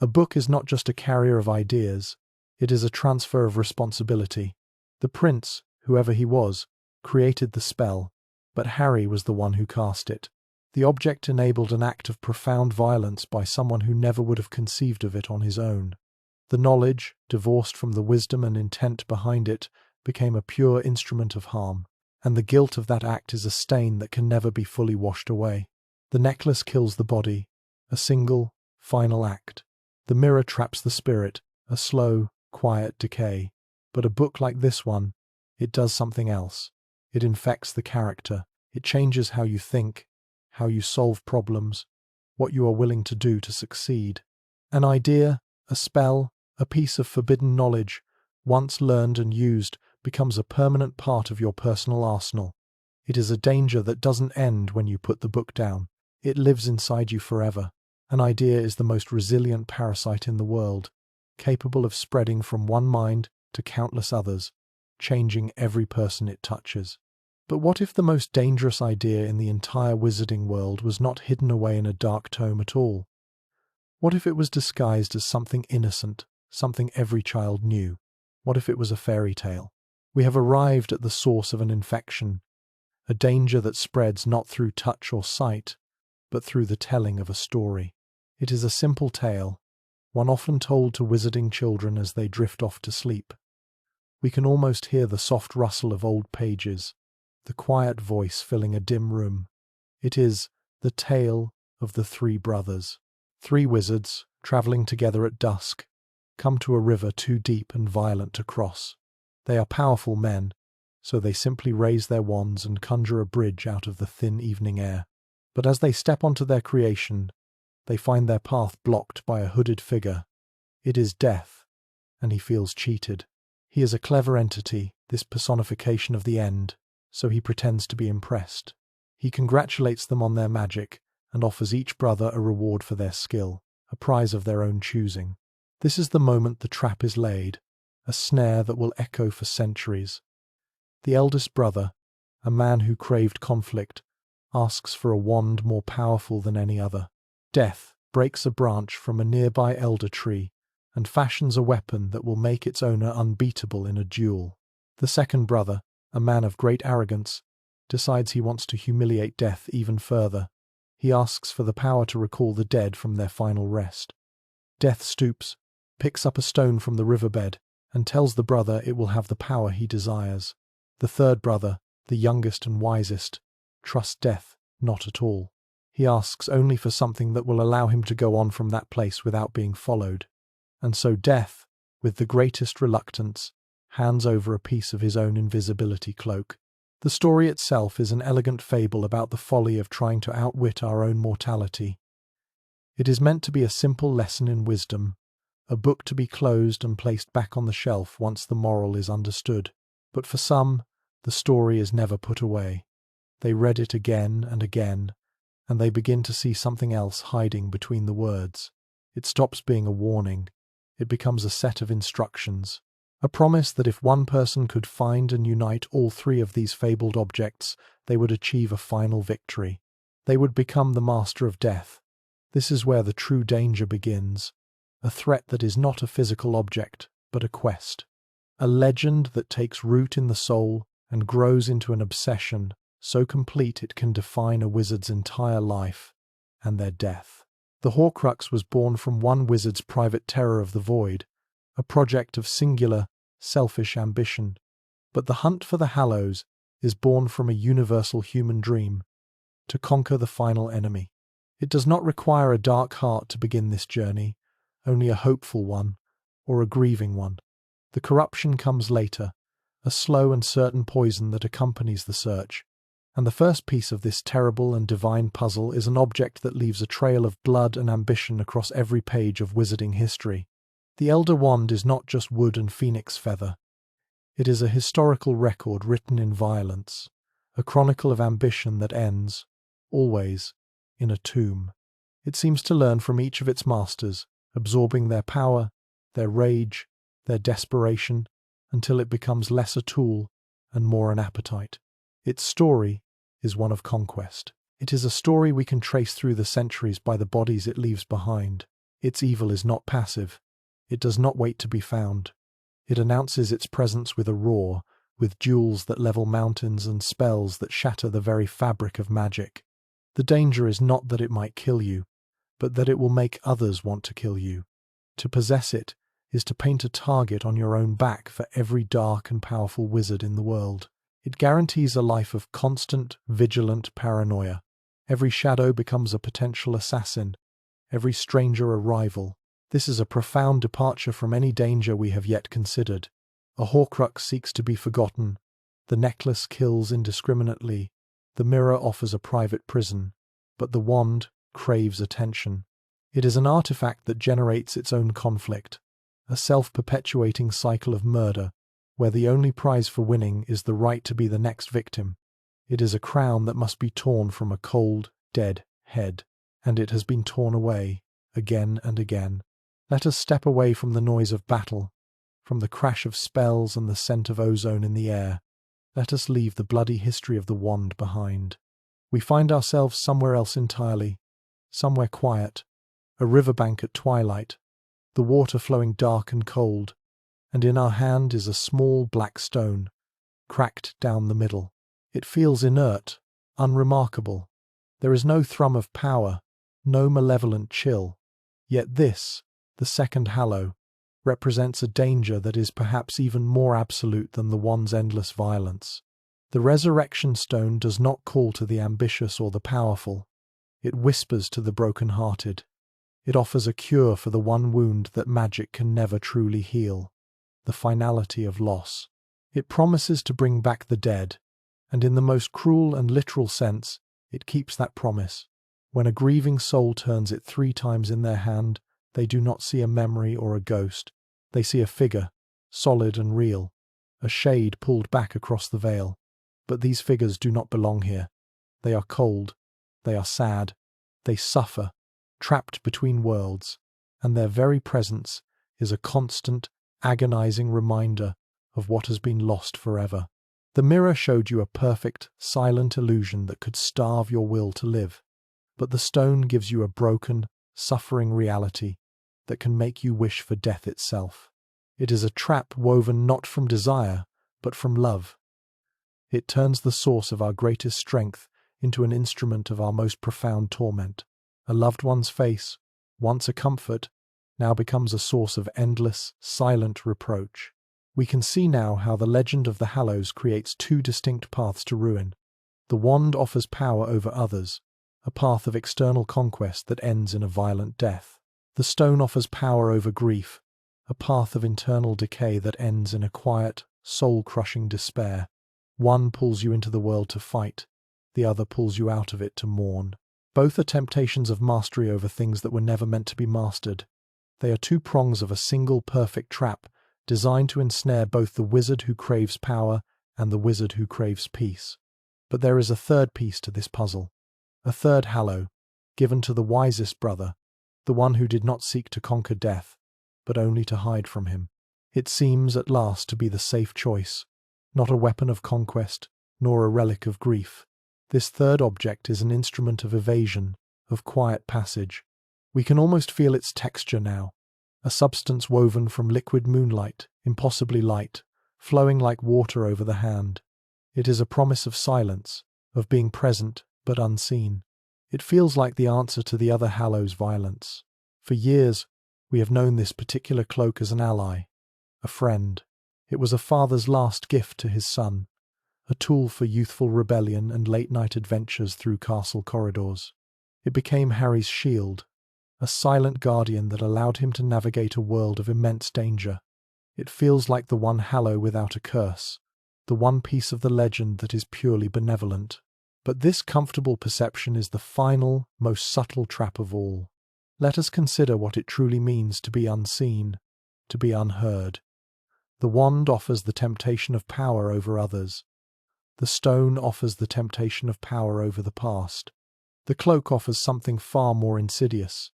A book is not just a carrier of ideas, it is a transfer of responsibility. The prince, whoever he was, created the spell, but Harry was the one who cast it. The object enabled an act of profound violence by someone who never would have conceived of it on his own. The knowledge, divorced from the wisdom and intent behind it, became a pure instrument of harm, and the guilt of that act is a stain that can never be fully washed away. The necklace kills the body, a single, final act. The mirror traps the spirit, a slow, quiet decay. But a book like this one, it does something else. It infects the character. It changes how you think, how you solve problems, what you are willing to do to succeed. An idea, a spell, a piece of forbidden knowledge, once learned and used, becomes a permanent part of your personal arsenal. It is a danger that doesn't end when you put the book down. It lives inside you forever. An idea is the most resilient parasite in the world, capable of spreading from one mind to countless others, changing every person it touches. But what if the most dangerous idea in the entire wizarding world was not hidden away in a dark tome at all? What if it was disguised as something innocent, something every child knew? What if it was a fairy tale? We have arrived at the source of an infection, a danger that spreads not through touch or sight, but through the telling of a story. It is a simple tale, one often told to wizarding children as they drift off to sleep. We can almost hear the soft rustle of old pages, the quiet voice filling a dim room. It is the tale of the three brothers. Three wizards, travelling together at dusk, come to a river too deep and violent to cross. They are powerful men, so they simply raise their wands and conjure a bridge out of the thin evening air. But as they step onto their creation, they find their path blocked by a hooded figure. It is Death, and he feels cheated. He is a clever entity, this personification of the end, so he pretends to be impressed. He congratulates them on their magic and offers each brother a reward for their skill, a prize of their own choosing. This is the moment the trap is laid, a snare that will echo for centuries. The eldest brother, a man who craved conflict, asks for a wand more powerful than any other. Death breaks a branch from a nearby elder tree and fashions a weapon that will make its owner unbeatable in a duel. The second brother, a man of great arrogance, decides he wants to humiliate Death even further. He asks for the power to recall the dead from their final rest. Death stoops, picks up a stone from the riverbed, and tells the brother it will have the power he desires. The third brother, the youngest and wisest, trusts Death not at all. He asks only for something that will allow him to go on from that place without being followed. And so Death, with the greatest reluctance, hands over a piece of his own invisibility cloak. The story itself is an elegant fable about the folly of trying to outwit our own mortality. It is meant to be a simple lesson in wisdom, a book to be closed and placed back on the shelf once the moral is understood. But for some, the story is never put away. They read it again and again, and they begin to see something else hiding between the words. It stops being a warning. It becomes a set of instructions, a promise that if one person could find and unite all three of these fabled objects, they would achieve a final victory. They would become the master of death. This is where the true danger begins. A threat that is not a physical object, but a quest. A legend that takes root in the soul and grows into an obsession so complete it can define a wizard's entire life and their death. The Horcrux was born from one wizard's private terror of the void, a project of singular, selfish ambition. But the hunt for the hallows is born from a universal human dream, to conquer the final enemy. It does not require a dark heart to begin this journey, only a hopeful one, or a grieving one. The corruption comes later, a slow and certain poison that accompanies the search. And the first piece of this terrible and divine puzzle is an object that leaves a trail of blood and ambition across every page of wizarding history. The Elder Wand is not just wood and phoenix feather. It is a historical record written in violence, a chronicle of ambition that ends, always, in a tomb. It seems to learn from each of its masters, absorbing their power, their rage, their desperation, until it becomes less a tool and more an appetite. Its story is one of conquest. It is a story we can trace through the centuries by the bodies it leaves behind. Its evil is not passive. It does not wait to be found. It announces its presence with a roar, with jewels that level mountains and spells that shatter the very fabric of magic. The danger is not that it might kill you, but that it will make others want to kill you. To possess it is to paint a target on your own back for every dark and powerful wizard in the world. It guarantees a life of constant, vigilant paranoia. Every shadow becomes a potential assassin, every stranger a rival. This is a profound departure from any danger we have yet considered. A Horcrux seeks to be forgotten. The necklace kills indiscriminately. The mirror offers a private prison. But the wand craves attention. It is an artifact that generates its own conflict, a self-perpetuating cycle of murder, where the only prize for winning is the right to be the next victim. It is a crown that must be torn from a cold, dead head, and it has been torn away, again and again. Let us step away from the noise of battle, from the crash of spells and the scent of ozone in the air. Let us leave the bloody history of the wand behind. We find ourselves somewhere else entirely, somewhere quiet, a riverbank at twilight, the water flowing dark and cold, and in our hand is a small black stone, cracked down the middle. It feels inert, unremarkable. There is no thrum of power, no malevolent chill. Yet this, the second hallow, represents a danger that is perhaps even more absolute than the wand's endless violence. The resurrection stone does not call to the ambitious or the powerful. It whispers to the broken-hearted. It offers a cure for the one wound that magic can never truly heal. The finality of loss. It promises to bring back the dead, and in the most cruel and literal sense, it keeps that promise. When a grieving soul turns it 3 times in their hand, they do not see a memory or a ghost. They see a figure, solid and real, a shade pulled back across the veil. But these figures do not belong here. They are cold, they are sad, they suffer, trapped between worlds, and their very presence is a constant, agonizing reminder of what has been lost forever. The mirror showed you a perfect, silent illusion that could starve your will to live, but the stone gives you a broken, suffering reality that can make you wish for death itself. It is a trap woven not from desire, but from love. It turns the source of our greatest strength into an instrument of our most profound torment. A loved one's face, once a comfort, now becomes a source of endless, silent reproach. We can see now how the legend of the hallows creates 2 distinct paths to ruin. The wand offers power over others, a path of external conquest that ends in a violent death. The stone offers power over grief, a path of internal decay that ends in a quiet, soul-crushing despair. One pulls you into the world to fight, the other pulls you out of it to mourn. Both are temptations of mastery over things that were never meant to be mastered. They are 2 prongs of a single perfect trap, designed to ensnare both the wizard who craves power and the wizard who craves peace. But there is a third piece to this puzzle, a third hallow, given to the wisest brother, the one who did not seek to conquer death, but only to hide from him. It seems at last to be the safe choice, not a weapon of conquest, nor a relic of grief. This third object is an instrument of evasion, of quiet passage. We can almost feel its texture now, a substance woven from liquid moonlight, impossibly light, flowing like water over the hand. It is a promise of silence, of being present but unseen. It feels like the answer to the other hallows' violence. For years, we have known this particular cloak as an ally, a friend. It was a father's last gift to his son, a tool for youthful rebellion and late-night adventures through castle corridors. It became Harry's shield, a silent guardian that allowed him to navigate a world of immense danger. It feels like the one hallow without a curse, the one piece of the legend that is purely benevolent. But this comfortable perception is the final, most subtle trap of all. Let us consider what it truly means to be unseen, to be unheard. The wand offers the temptation of power over others. The stone offers the temptation of power over the past. The cloak offers something far more insidious.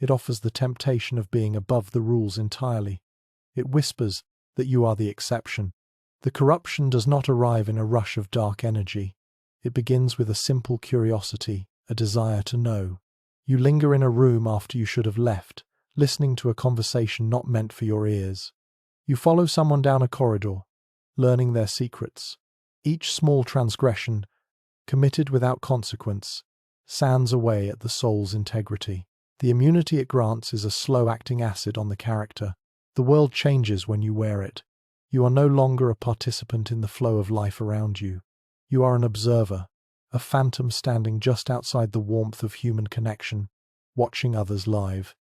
It offers the temptation of being above the rules entirely. It whispers that you are the exception. The corruption does not arrive in a rush of dark energy. It begins with a simple curiosity, a desire to know. You linger in a room after you should have left, listening to a conversation not meant for your ears. You follow someone down a corridor, learning their secrets. Each small transgression, committed without consequence, sands away at the soul's integrity. The immunity it grants is a slow-acting acid on the character. The world changes when you wear it. You are no longer a participant in the flow of life around you. You are an observer, a phantom standing just outside the warmth of human connection, watching others live.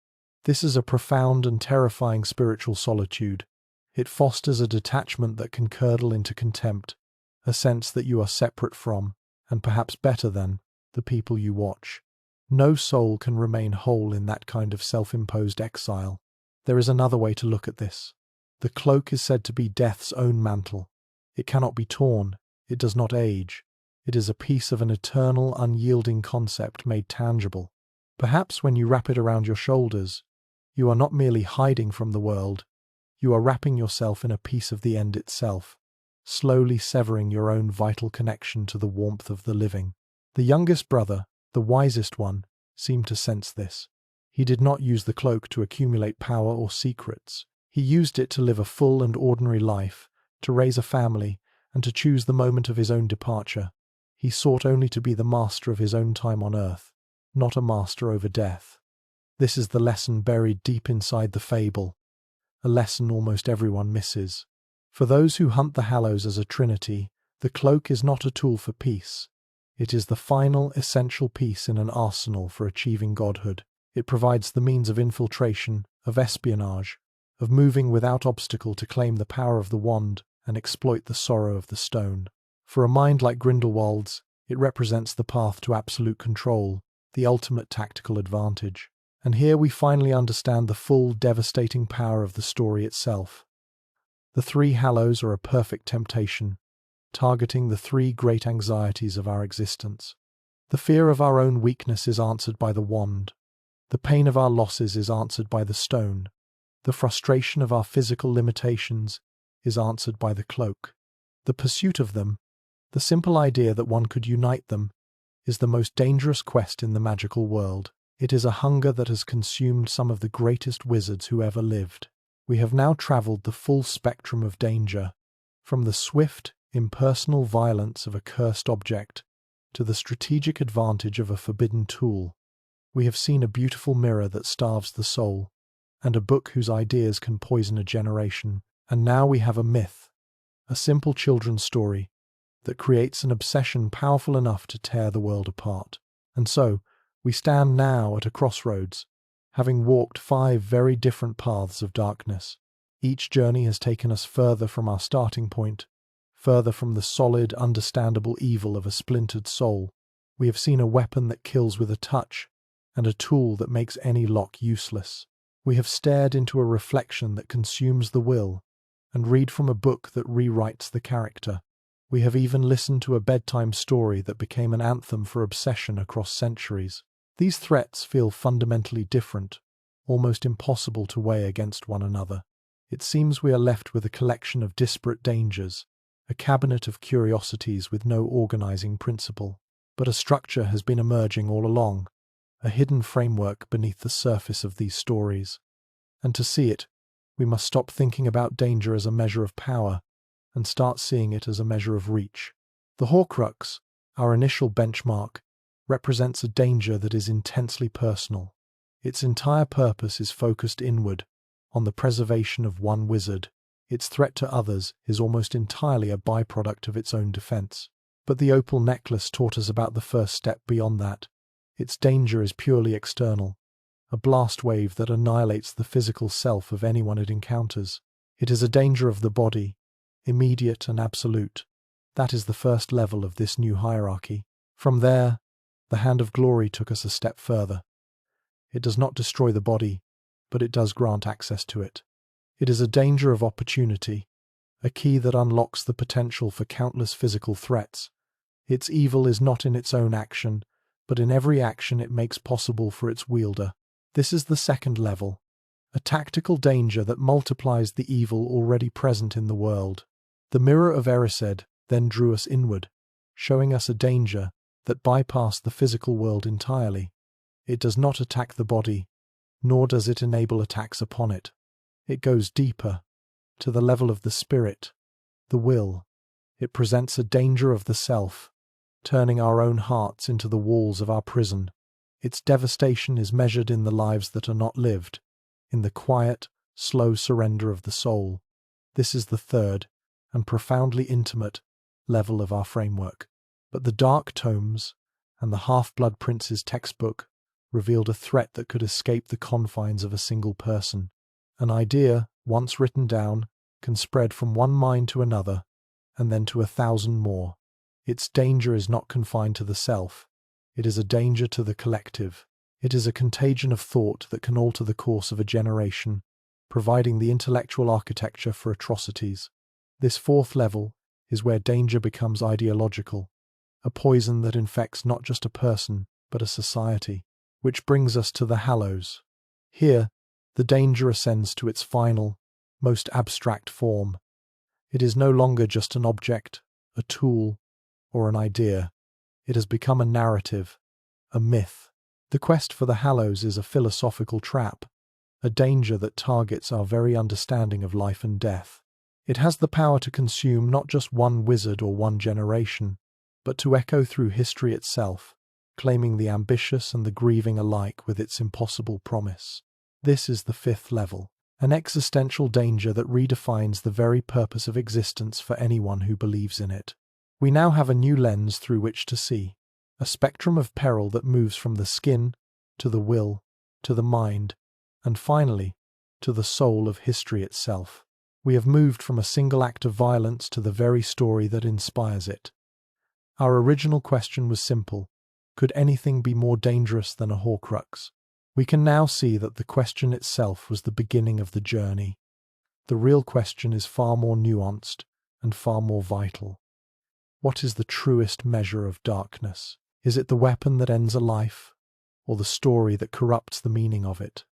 This is a profound and terrifying spiritual solitude. It fosters a detachment that can curdle into contempt, a sense that you are separate from, and perhaps better than, the people you watch. No soul can remain whole in that kind of self-imposed exile. There is another way to look at this. The cloak is said to be death's own mantle. It cannot be torn. It does not age. It is a piece of an eternal, unyielding concept made tangible. Perhaps when you wrap it around your shoulders, you are not merely hiding from the world, you are wrapping yourself in a piece of the end itself, slowly severing your own vital connection to the warmth of the living. The youngest brother, the wisest one, seemed to sense this. He did not use the cloak to accumulate power or secrets. He used it to live a full and ordinary life, to raise a family, and to choose the moment of his own departure. He sought only to be the master of his own time on earth, not a master over death. This is the lesson buried deep inside the fable, a lesson almost everyone misses. For those who hunt the hallows as a trinity, the cloak is not a tool for peace. It is the final, essential piece in an arsenal for achieving godhood. It provides the means of infiltration, of espionage, of moving without obstacle to claim the power of the wand and exploit the sorrow of the stone. For a mind like Grindelwald's, it represents the path to absolute control, the ultimate tactical advantage. And here we finally understand the full, devastating power of the story itself. The three hallows are a perfect temptation, targeting the three great anxieties of our existence. The fear of our own weakness is answered by the wand. The pain of our losses is answered by the stone. The frustration of our physical limitations is answered by the cloak. The pursuit of them, the simple idea that one could unite them, is the most dangerous quest in the magical world. It is a hunger that has consumed some of the greatest wizards who ever lived. We have now travelled the full spectrum of danger, from the swift, impersonal violence of a cursed object to the strategic advantage of a forbidden tool. We have seen a beautiful mirror that starves the soul, and a book whose ideas can poison a generation. And now we have a myth, a simple children's story, that creates an obsession powerful enough to tear the world apart. And so, we stand now at a crossroads, having walked 5 very different paths of darkness. Each journey has taken us further from our starting point, further from the solid, understandable evil of a splintered soul. We have seen a weapon that kills with a touch, and a tool that makes any lock useless. We have stared into a reflection that consumes the will, and read from a book that rewrites the character. We have even listened to a bedtime story that became an anthem for obsession across centuries. These threats feel fundamentally different, almost impossible to weigh against one another. It seems we are left with a collection of disparate dangers, a cabinet of curiosities with no organizing principle. But a structure has been emerging all along, a hidden framework beneath the surface of these stories. And to see it, we must stop thinking about danger as a measure of power and start seeing it as a measure of reach. The Horcrux, our initial benchmark, represents a danger that is intensely personal. Its entire purpose is focused inward, on the preservation of one wizard. Its threat to others is almost entirely a byproduct of its own defense. But the opal necklace taught us about the first step beyond that. Its danger is purely external, a blast wave that annihilates the physical self of anyone it encounters. It is a danger of the body, immediate and absolute. That is the first level of this new hierarchy. From there, the hand of glory took us a step further. It does not destroy the body, but it does grant access to it. It is a danger of opportunity, a key that unlocks the potential for countless physical threats. Its evil is not in its own action, but in every action it makes possible for its wielder. This is the second level, a tactical danger that multiplies the evil already present in the world. The mirror of erised then drew us inward, showing us a danger that bypassed the physical world entirely. It does not attack the body, nor does it enable attacks upon it. It goes deeper, to the level of the spirit, the will. It presents a danger of the self, turning our own hearts into the walls of our prison. Its devastation is measured in the lives that are not lived, in the quiet, slow surrender of the soul. This is the third, and profoundly intimate, level of our framework. But the Dark Tomes and the Half-Blood Prince's textbook revealed a threat that could escape the confines of a single person. An idea, once written down, can spread from one mind to another, and then to 1,000 more. Its danger is not confined to the self. It is a danger to the collective. It is a contagion of thought that can alter the course of a generation, providing the intellectual architecture for atrocities. This fourth level is where danger becomes ideological, a poison that infects not just a person, but a society. Which brings us to the hallows. Here, the danger ascends to its final, most abstract form. It is no longer just an object, a tool, or an idea. It has become a narrative, a myth. The quest for the hallows is a philosophical trap, a danger that targets our very understanding of life and death. It has the power to consume not just one wizard or one generation, but to echo through history itself, claiming the ambitious and the grieving alike with its impossible promise. This is the fifth level, an existential danger that redefines the very purpose of existence for anyone who believes in it. We now have a new lens through which to see, a spectrum of peril that moves from the skin, to the will, to the mind, and finally, to the soul of history itself. We have moved from a single act of violence to the very story that inspires it. Our original question was simple. Could anything be more dangerous than a Horcrux? We can now see that the question itself was the beginning of the journey. The real question is far more nuanced and far more vital. What is the truest measure of darkness? Is it the weapon that ends a life, or the story that corrupts the meaning of it?